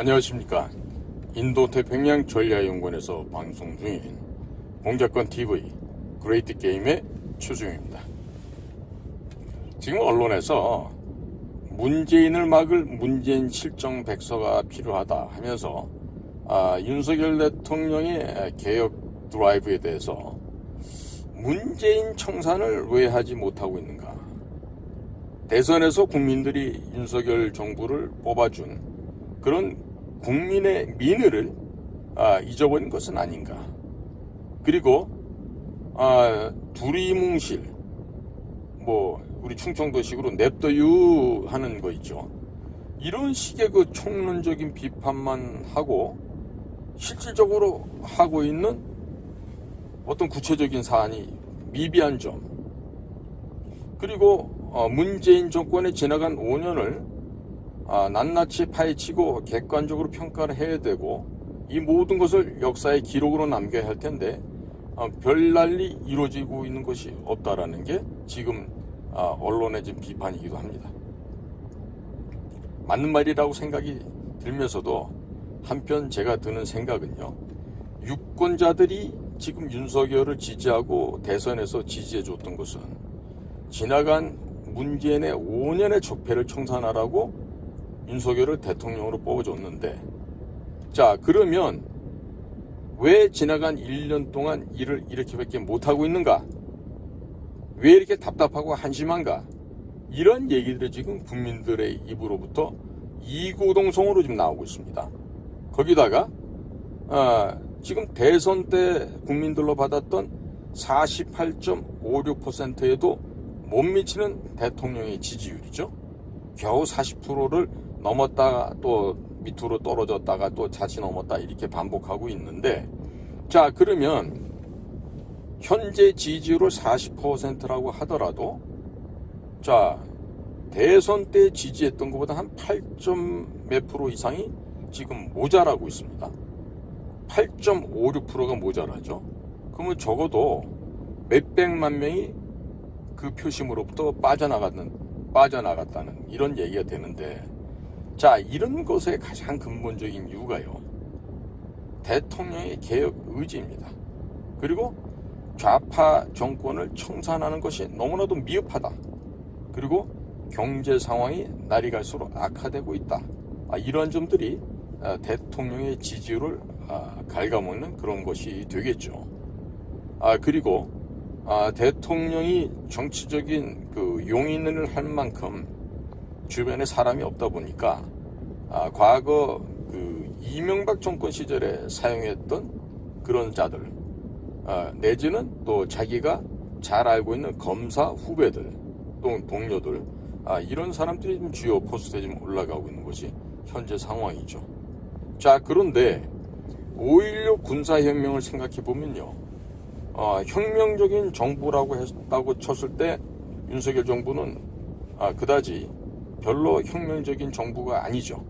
안녕하십니까. 인도태평양 전략연구원에서 방송 중인 공작권TV 그레이트 게임의 최수용입니다. 지금 언론에서 문재인을 막을 문재인 실정 백서가 필요하다 하면서 윤석열 대통령의 개혁 드라이브에 대해서 문재인 청산을 왜 하지 못하고 있는가? 대선에서 국민들이 윤석열 정부를 뽑아준 그런 국민의 민의를 잊어버린 것은 아닌가? 그리고 두리뭉실 우리 충청도식으로 냅둬유 하는 거 있죠. 이런 식의 그 총론적인 비판만 하고 실질적으로 하고 있는 어떤 구체적인 사안이 미비한 점, 그리고 문재인 정권에 지나간 5년을 낱낱이 파헤치고 객관적으로 평가를 해야 되고 이 모든 것을 역사의 기록으로 남겨야 할 텐데 별난리 이루어지고 있는 것이 없다라는 게 지금 언론의 지금 비판이기도 합니다. 맞는 말이라고 생각이 들면서도 한편 제가 드는 생각은요, 유권자들이 지금 윤석열을 지지하고 대선에서 지지해줬던 것은 지나간 문재인의 5년의 적폐를 청산하라고 윤석열을 대통령으로 뽑아줬는데, 자 그러면 왜 지나간 1년 동안 일을 이렇게밖에 못하고 있는가? 왜 이렇게 답답하고 한심한가? 이런 얘기들이 지금 국민들의 입으로부터 이구동성으로 지금 나오고 있습니다. 거기다가 지금 대선 때 국민들로 받았던 48.56%에도 못 미치는 대통령의 지지율이죠. 겨우 40%를 넘었다가 또 밑으로 떨어졌다가 또 다시 넘었다 이렇게 반복하고 있는데, 자 그러면 현재 지지율을 40%라고 하더라도 자 대선 때 지지했던 것보다 한 8점 몇 프로 이상이 지금 모자라고 있습니다. 8.56%가 모자라죠. 그러면 적어도 몇백만 명이 그 표심으로부터 빠져나갔다는 이런 얘기가 되는데, 자 이런 것의 가장 근본적인 이유가요, 대통령의 개혁 의지입니다. 그리고 좌파 정권을 청산하는 것이 너무나도 미흡하다. 그리고 경제 상황이 날이 갈수록 악화되고 있다. 이런 점들이 대통령의 지지율을 갉아먹는 그런 것이 되겠죠. 그리고 대통령이 정치적인 그 용인을 할 만큼 주변에 사람이 없다 보니까 과거 그 이명박 정권 시절에 사용했던 그런 자들, 내지는 또 자기가 잘 알고 있는 검사 후배들 또 동료들, 이런 사람들이 좀 주요 포스트에 좀 올라가고 있는 것이 현재 상황이죠. 자 그런데 5.16 군사혁명을 생각해 보면요, 혁명적인 정부라고 했다고 쳤을 때 윤석열 정부는 그다지 별로 혁명적인 정부가 아니죠.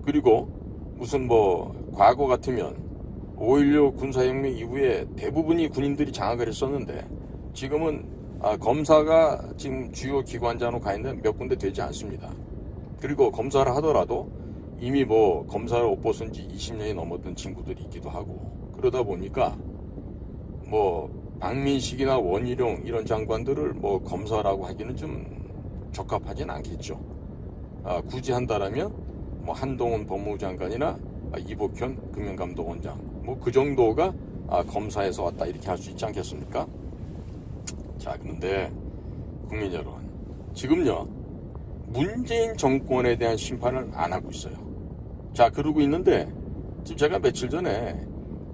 그리고 무슨 과거 같으면 5.16 군사혁명 이후에 대부분이 군인들이 장악을 했었는데 지금은 검사가 지금 주요 기관장으로 가 있는 몇 군데 되지 않습니다. 그리고 검사를 하더라도 이미 검사를 옷 벗은 지 20년이 넘었던 친구들이 있기도 하고, 그러다 보니까 박민식이나 원희룡 이런 장관들을 검사라고 하기는 좀 적합하진 않겠죠. 굳이 한다라면 한동훈 법무부 장관이나 이복현 금융감독원장 그 정도가 검사에서 왔다 이렇게 할 수 있지 않겠습니까? 자 그런데 국민 여러분, 지금요 문재인 정권에 대한 심판을 안 하고 있어요. 자 그러고 있는데 지금 제가 며칠 전에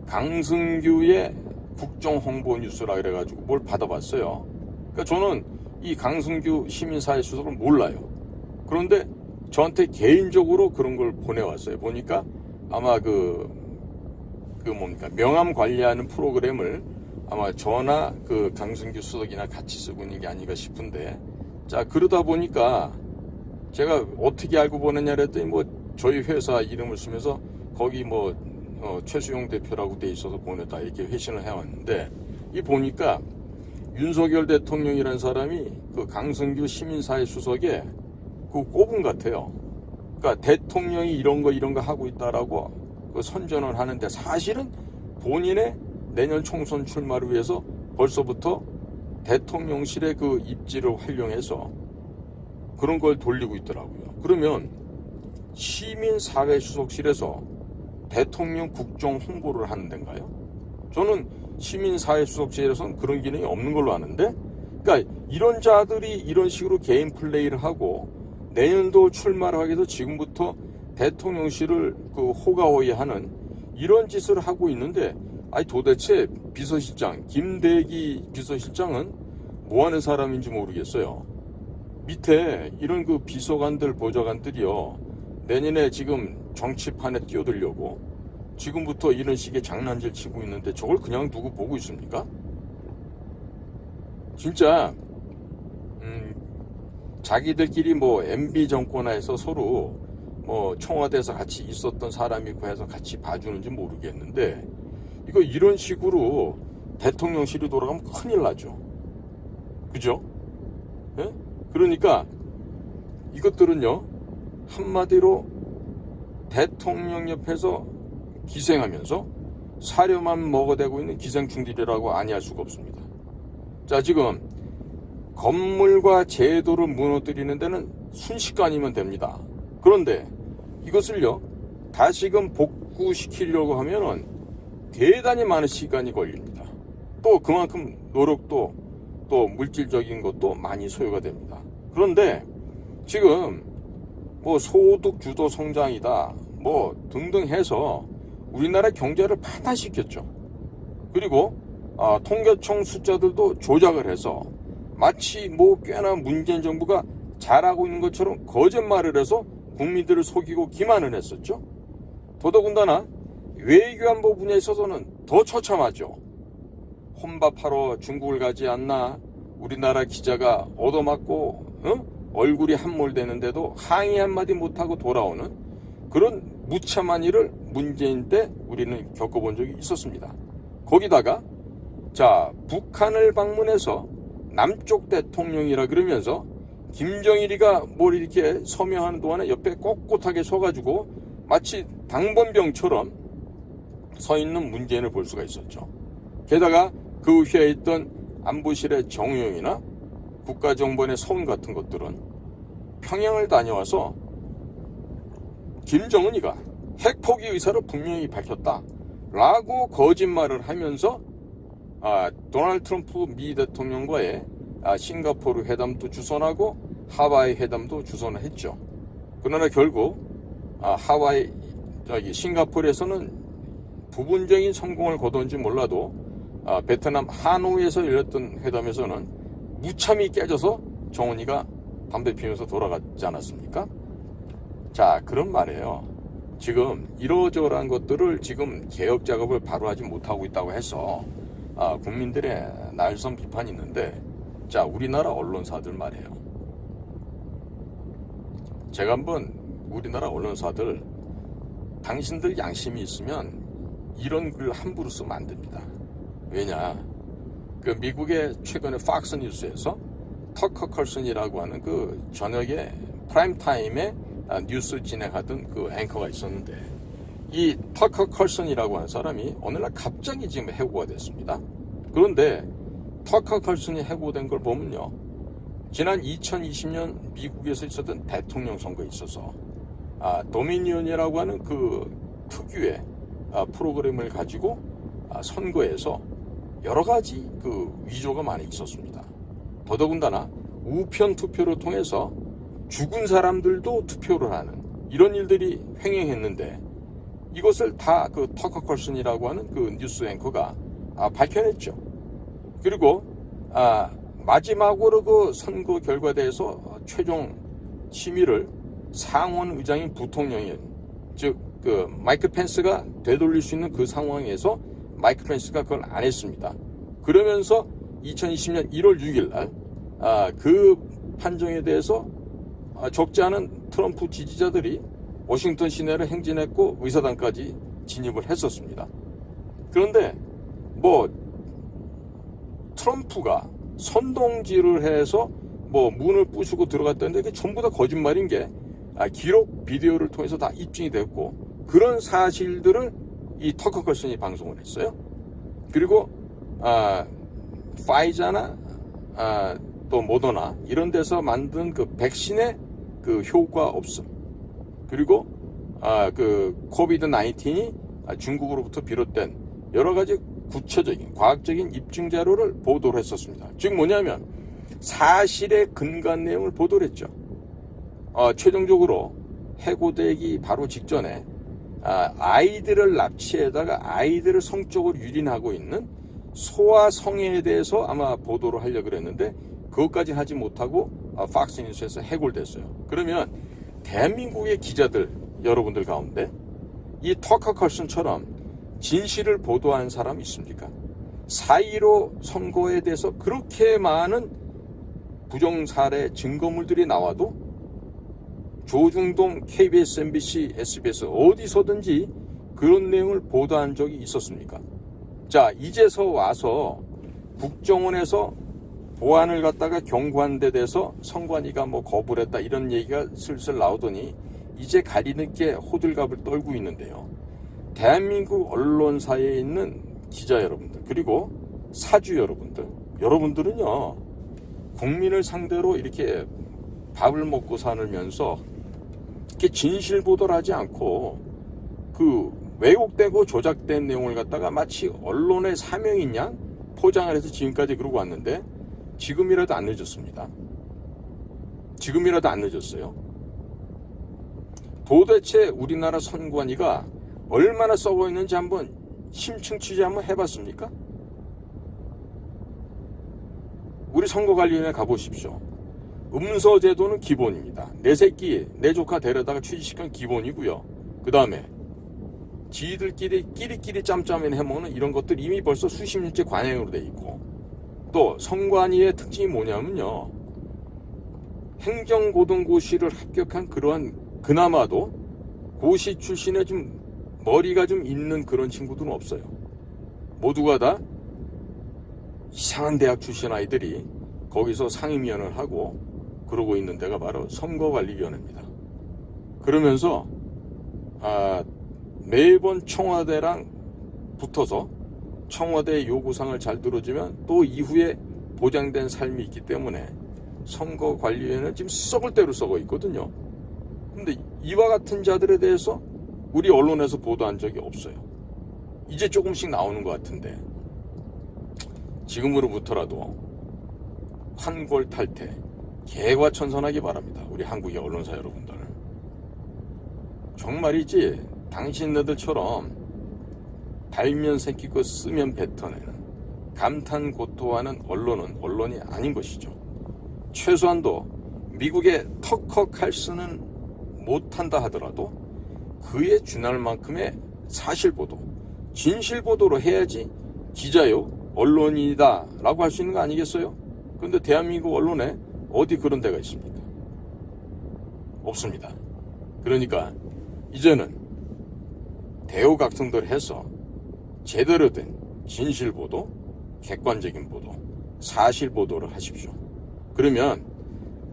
강승규의 국정홍보 뉴스라 그래가지고 뭘 받아봤어요. 그러니까 저는 이 강승규 시민사회 수석을 몰라요. 그런데 저한테 개인적으로 그런 걸 보내왔어요. 보니까 아마 명함 관리하는 프로그램을 아마 저나 그 강승규 수석이나 같이 쓰고 있는 게 아닌가 싶은데, 자 그러다 보니까 제가 어떻게 알고 보냈냐 그랬더니 저희 회사 이름을 쓰면서 거기 최수용 대표라고 돼 있어서 보냈다 이렇게 회신을 해왔는데, 이 보니까 윤석열 대통령이라는 사람이 그 강승규 시민사회 수석에 그 꼽은 같아요. 그러니까 대통령이 이런 거 하고 있다라고 그 선전을 하는데 사실은 본인의 내년 총선 출마를 위해서 벌써부터 대통령실의 그 입지를 활용해서 그런 걸 돌리고 있더라고요. 그러면 시민사회수석실에서 대통령 국정 홍보를 하는 데인가요? 저는 시민사회수석실에서는 그런 기능이 없는 걸로 아는데, 그러니까 이런 자들이 이런 식으로 개인 플레이를 하고 내년도 출마를 하기 위해서 지금부터 대통령실을 그 호가호위하는 이런 짓을 하고 있는데, 아니 도대체 비서실장 김대기 비서실장은 뭐 하는 사람인지 모르겠어요. 밑에 이런 그 비서관들 보좌관들이요, 내년에 지금 정치판에 뛰어들려고 지금부터 이런 식의 장난질 치고 있는데 저걸 그냥 두고 보고 있습니까? 진짜 자기들끼리 뭐 MB 정권에서 서로 뭐 청와대에서 같이 있었던 사람이고 해서 같이 봐주는지 모르겠는데, 이거 이런 식으로 대통령실이 돌아가면 큰일 나죠. 그죠? 예? 그러니까 이것들은요, 한마디로 대통령 옆에서 기생하면서 사료만 먹어대고 있는 기생충들이라고 아니할 수가 없습니다. 자, 지금 건물과 제도를 무너뜨리는 데는 순식간이면 됩니다. 그런데 이것을요, 다시금 복구시키려고 하면은 대단히 많은 시간이 걸립니다. 또 그만큼 노력도 또 물질적인 것도 많이 소요가 됩니다. 그런데 지금 뭐 소득 주도 성장이다 뭐 등등 해서 우리나라 경제를 파탄시켰죠. 그리고 통계청 숫자들도 조작을 해서 마치 뭐 꽤나 문재인 정부가 잘하고 있는 것처럼 거짓말을 해서 국민들을 속이고 기만을 했었죠. 더더군다나 외교안보 분야에 있어서는 더 처참하죠. 혼밥하러 중국을 가지 않나 우리나라 기자가 얻어맞고 얼굴이 함몰되는데도 항의 한마디 못하고 돌아오는 그런 무참한 일을 문재인 때 우리는 겪어본 적이 있었습니다. 거기다가 자, 북한을 방문해서 남쪽 대통령이라 그러면서 김정일이가 뭘 이렇게 서명하는 동안에 옆에 꼿꼿하게 서가지고 마치 당번병처럼 서 있는 문재인을 볼 수가 있었죠. 게다가 그 후에 있던 안보실의 정의용이나 국가정보원의 서훈 같은 것들은 평양을 다녀와서 김정은이가 핵포기 의사를 분명히 밝혔다라고 거짓말을 하면서 도널드 트럼프 미 대통령과의 싱가포르 회담도 주선하고 하와이 회담도 주선을 했죠. 그러나 결국 싱가포르에서는 부분적인 성공을 거둔지 몰라도 베트남 하노이에서 열렸던 회담에서는 무참히 깨져서 정은이가 담배 피우면서 돌아갔지 않았습니까? 자, 그런 말이에요. 지금 이러저러한 것들을 지금 개혁 작업을 바로 하지 못하고 있다고 해서 국민들의 날선 비판이 있는데, 자, 우리나라 언론사들 말이에요. 제가 한번 우리나라 언론사들 당신들 양심이 있으면 이런 글 함부로 쓰면 안 됩니다. 왜냐, 그 미국의 최근에 팍스 뉴스에서 터커 컬슨이라고 하는 그 저녁에 프라임타임에 뉴스 진행하던 그 앵커가 있었는데, 이 터커 컬슨이라고 하는 사람이 오늘날 갑자기 지금 해고가 됐습니다. 그런데 터커 컬슨이 해고된 걸 보면요, 지난 2020년 미국에서 있었던 대통령 선거에 있어서 도미니언이라고 하는 그 특유의 프로그램을 가지고 선거에서 여러 가지 그 위조가 많이 있었습니다. 더더군다나 우편 투표를 통해서 죽은 사람들도 투표를 하는 이런 일들이 횡행했는데, 이것을 다 그 터커 컬슨이라고 하는 그 뉴스 앵커가 밝혀냈죠. 그리고 마지막으로 그 선거 결과에 대해서 최종 심의를 상원 의장인 부통령인, 즉 그 마이크 펜스가 되돌릴 수 있는 그 상황에서 마이크 펜스가 그걸 안 했습니다. 그러면서 2020년 1월 6일 날 그 판정에 대해서 적지 않은 트럼프 지지자들이 워싱턴 시내를 행진했고 의사당까지 진입을 했었습니다. 그런데 뭐 트럼프가 선동질을 해서 뭐 문을 부수고 들어갔다는데 그게 전부 다 거짓말인 게 기록 비디오를 통해서 다 입증이 됐고, 그런 사실들을 이 터커 컬슨이 방송을 했어요. 그리고 파이자나 또 모더나 이런 데서 만든 그 백신의 그 효과 없음, 그리고 그 코비드 19이 중국으로부터 비롯된 여러 가지 구체적인 과학적인 입증 자료를 보도를 했었습니다. 즉 뭐냐면 사실에 근거한 내용을 보도를 했죠. 최종적으로 해고되기 바로 직전에 아이들을 납치해다가 아이들을 성적으로 유린하고 있는 소아 성애에 대해서 아마 보도를 하려고 그랬는데 그것까지 하지 못하고 팍스뉴스에서 해골됐어요. 그러면 대한민국의 기자들 여러분들 가운데 이 터커 컬슨처럼 진실을 보도한 사람 있습니까? 4.15 선거에 대해서 그렇게 많은 부정사례 증거물들이 나와도 조중동, KBS, MBC, SBS 어디서든지 그런 내용을 보도한 적이 있었습니까? 자, 이제서 와서 국정원에서 보안을 갖다가 경고한 데 대해서 선관위가 뭐 거부를 했다 이런 얘기가 슬슬 나오더니 이제 가리는 게 호들갑을 떨고 있는데요. 대한민국 언론사에 있는 기자 여러분들, 그리고 사주 여러분들은요, 국민을 상대로 이렇게 밥을 먹고 살면서 이렇게 진실 보도를 하지 않고 그 왜곡되고 조작된 내용을 갖다가 마치 언론의 사명인 양 포장을 해서 지금까지 그러고 왔는데 지금이라도 안 늦었습니다. 지금이라도 안 늦었어요. 도대체 우리나라 선관위가 얼마나 썩어 있는지 한번 심층 취재 한번 해봤습니까? 우리 선거관리위원회 가보십시오. 음서 제도는 기본입니다. 내 새끼, 내 조카 데려다가 취직시킨 기본이고요. 그 다음에 지들끼리 짬짬이 해먹는 이런 것들 이미 벌써 수십 년째 관행으로 돼 있고, 또 선관위의 특징이 뭐냐면요, 행정고등고시를 합격한 그러한 그나마도 고시 출신의 좀 머리가 좀 있는 그런 친구들은 없어요. 모두가 다 이상한 대학 출신 아이들이 거기서 상임위원을 하고 그러고 있는 데가 바로 선거관리위원회입니다. 그러면서 매번 청와대랑 붙어서 청와대의 요구사항을 잘 들어주면 또 이후에 보장된 삶이 있기 때문에 선거관리위원회는 지금 썩을 대로 썩어 있거든요. 근데 이와 같은 자들에 대해서 우리 언론에서 보도한 적이 없어요. 이제 조금씩 나오는 것 같은데 지금으로부터라도 환골탈태, 개과천선하기 바랍니다. 우리 한국의 언론사 여러분들. 정말이지 당신네들처럼 달면 새끼고 쓰면 뱉어내는 감탄고토하는 언론은 언론이 아닌 것이죠. 최소한도 미국의 터커 칼슨은 못한다 하더라도 그에 준할 만큼의 사실보도, 진실보도로 해야지 기자요, 언론이다 라고 할 수 있는 거 아니겠어요? 그런데 대한민국 언론에 어디 그런 데가 있습니까? 없습니다. 그러니까 이제는 대우각성들 해서 제대로 된 진실보도, 객관적인 보도, 사실보도를 하십시오. 그러면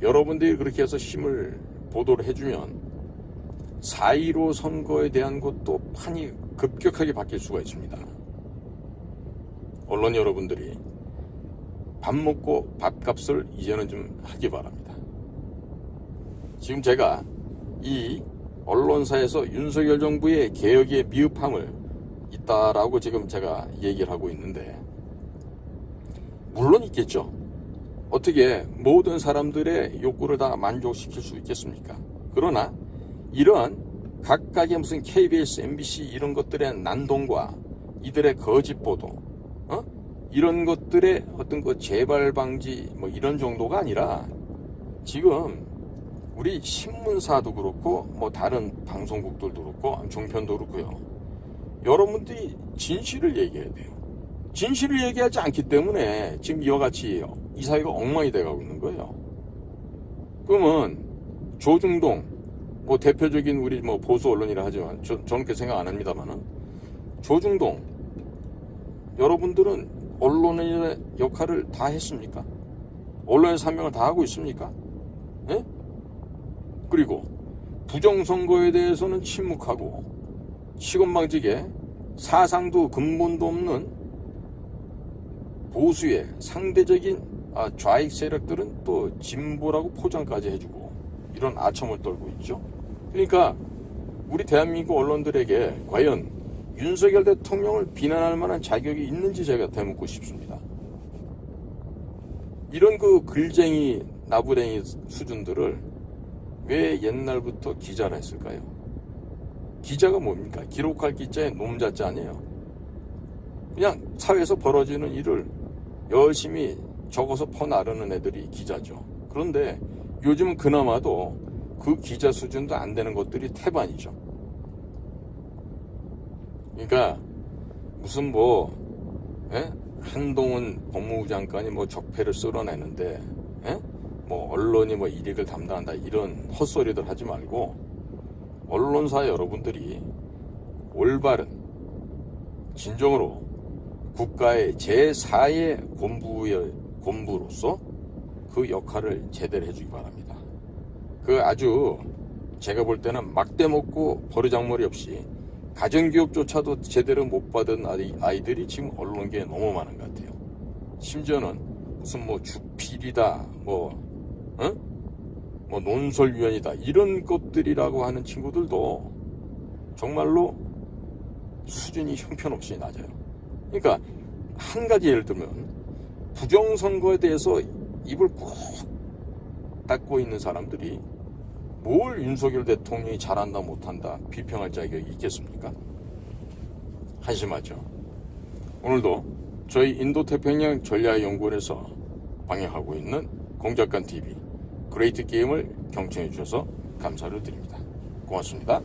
여러분들이 그렇게 해서 힘을 보도를 해주면 4.15 선거에 대한 것도 판이 급격하게 바뀔 수가 있습니다. 언론 여러분들이 밥 먹고 밥값을 이제는 좀 하기 바랍니다. 지금 제가 이 언론사에서 윤석열 정부의 개혁에 미흡함을 있다라고 지금 제가 얘기를 하고 있는데, 물론 있겠죠. 어떻게 모든 사람들의 욕구를 다 만족시킬 수 있겠습니까? 그러나 이러한 각각의 무슨 KBS, MBC 이런 것들의 난동과 이들의 거짓 보도, 이런 것들의 어떤 그 재발 방지 뭐 이런 정도가 아니라 지금 우리 신문사도 그렇고 뭐 다른 방송국들도 그렇고 종편도 그렇고요. 여러분들이 진실을 얘기해야 돼요. 진실을 얘기하지 않기 때문에 지금 이와 같이 이 사회가 엉망이 돼가고 있는 거예요. 그러면 조중동 뭐 대표적인 우리 뭐 보수 언론이라 하지만 저는 그렇게 생각 안 합니다만은 조중동 여러분들은 언론의 역할을 다 했습니까? 언론의 사명을 다 하고 있습니까? 예? 그리고 부정선거에 대해서는 침묵하고 시건방지게 사상도 근본도 없는 보수의 상대적인 좌익 세력들은 또 진보라고 포장까지 해주고 이런 아첨을 떨고 있죠. 그러니까 우리 대한민국 언론들에게 과연 윤석열 대통령을 비난할 만한 자격이 있는지 제가 되묻고 싶습니다. 이런 그 글쟁이 나부랭이 수준들을 왜 옛날부터 기자라 했을까요? 기자가 뭡니까? 기록할 기자의 놈자자 아니에요. 그냥 사회에서 벌어지는 일을 열심히 적어서 퍼나르는 애들이 기자죠. 그런데 요즘은 그나마도 그 기자 수준도 안 되는 것들이 태반이죠. 그러니까 무슨 한동훈 법무부 장관이 적폐를 쓸어내는데 언론이 이익을 담당한다 이런 헛소리들 하지 말고 언론사 여러분들이 올바른 진정으로 국가의 제4의 본부로서 그 역할을 제대로 해주기 바랍니다. 그 아주 제가 볼 때는 막대먹고 버르장머리 없이 가정교육조차도 제대로 못 받은 아이들이 지금 언론계에 너무 많은 것 같아요. 심지어는 무슨 주필이다 논설위원이다 이런 것들이라고 하는 친구들도 정말로 수준이 형편없이 낮아요. 그러니까 한 가지 예를 들면 부정선거에 대해서 입을 꾹 닫고 있는 사람들이 뭘 윤석열 대통령이 잘한다 못한다 비평할 자격이 있겠습니까? 한심하죠. 오늘도 저희 인도태평양 전략연구원에서 방영하고 있는 공작관 TV 그레이트 게임을 경청해 주셔서 감사를 드립니다. 고맙습니다.